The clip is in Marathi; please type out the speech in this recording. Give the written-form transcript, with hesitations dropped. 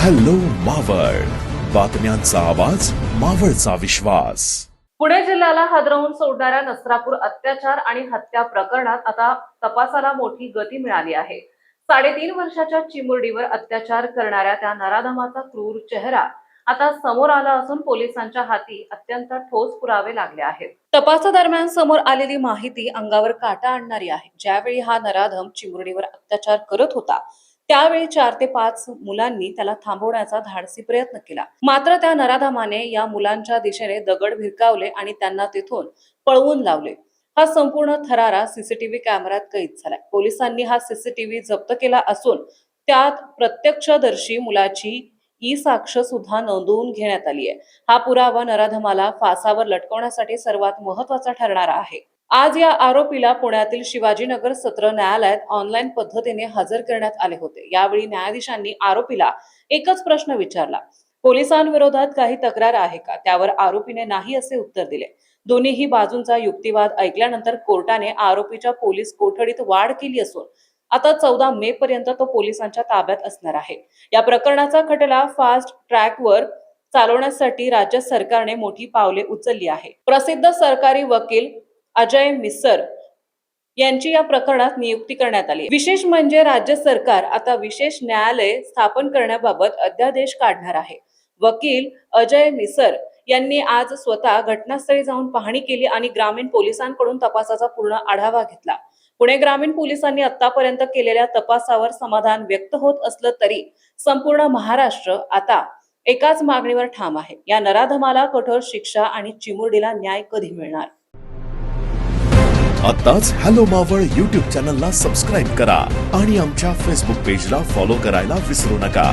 हॅलो मावळ, बातम्यांचा आवाज, मावळचा विश्वास. पुणे जिल्ह्याला हादरवून सोडणाऱ्या नसरापूर अत्याचार आणि हत्या प्रकरणात आता तपासाला मोठी गती मिळाली आहे. 3.5 वर्षाच्या चिमुरडीवर अत्याचार करणाऱ्या त्या नराधमाचा क्रूर चेहरा आता समोर आला असून पोलिसांच्या हाती अत्यंत ठोस पुरावे लागले आहेत. तपासादरम्यान समोर आलेली माहिती अंगावर काटा आणणारी आहे. ज्यावेळी हा नराधम चिमुरडीवर अत्याचार करत होता त्यावेळी 4 ते 5 मुलांनी त्याला थांबवण्याचा धाडसी प्रयत्न केला. मात्र त्या नराधमाने या मुलांच्या दिशेने दगड भिरकावले आणि त्यांना तिथून पळवून लावले. हा संपूर्ण थरारा सीसीटीव्ही कॅमेऱ्यात कैद झालाय. पोलिसांनी हा सीसीटीव्ही जप्त केला असून त्यात प्रत्यक्षदर्शी मुलाची साक्ष सुद्धा नोंदवून घेण्यात आली आहे. हा पुरावा नराधमाला फासावर लटकवण्यासाठी सर्वात महत्त्वाचा ठरणारा आहे. आज या आरोपीला पुण्यातील शिवाजीनगर सत्र न्यायालयात ऑनलाईन पद्धतीने हजर करण्यात आले होते. यावेळी न्यायाधीशांनी आरोपीला एकच प्रश्न विचारला, पोलिसांविरोधात काही तक्रार आहे का? त्यावर आरोपीने नाही असे उत्तर दिले. दोन्हीही बाजूंचा युक्तिवाद ऐकल्यानंतर कोर्टाने आरोपीच्या पोलीस कोठडीत वाढ केली असून आता 14 मे पर्यंत तो पोलिसांच्या ताब्यात असणार आहे. या प्रकरणाचा खटला फास्ट ट्रॅकवर चालवण्यासाठी राज्य सरकारने मोठी पावले उचलली आहे. प्रसिद्ध सरकारी वकील अजय मिसर यांची या प्रकरणात नियुक्ती करण्यात आली. विशेष म्हणजे राज्य सरकार आता विशेष न्यायालय स्थापन करण्याबाबत अध्यादेश काढणार आहे. वकील अजय मिसर यांनी आज स्वतः घटनास्थळी जाऊन पाहणी केली आणि ग्रामीण पोलिसांकडून तपासाचा पूर्ण आढावा घेतला. पुणे ग्रामीण पोलिसांनी आतापर्यंत केलेल्या तपासावर समाधान व्यक्त होत असलं तरी संपूर्ण महाराष्ट्र आता एकाच मागणीवर ठाम आहे. या नराधमाला कठोर शिक्षा आणि चिमुरडीला न्याय कधी मिळणार? आताच हॅलो मावळ YouTube चॅनलला सबस्क्राईब करा आणि आमच्या फेसबुक पेजला फॉलो करायला विसरू नका.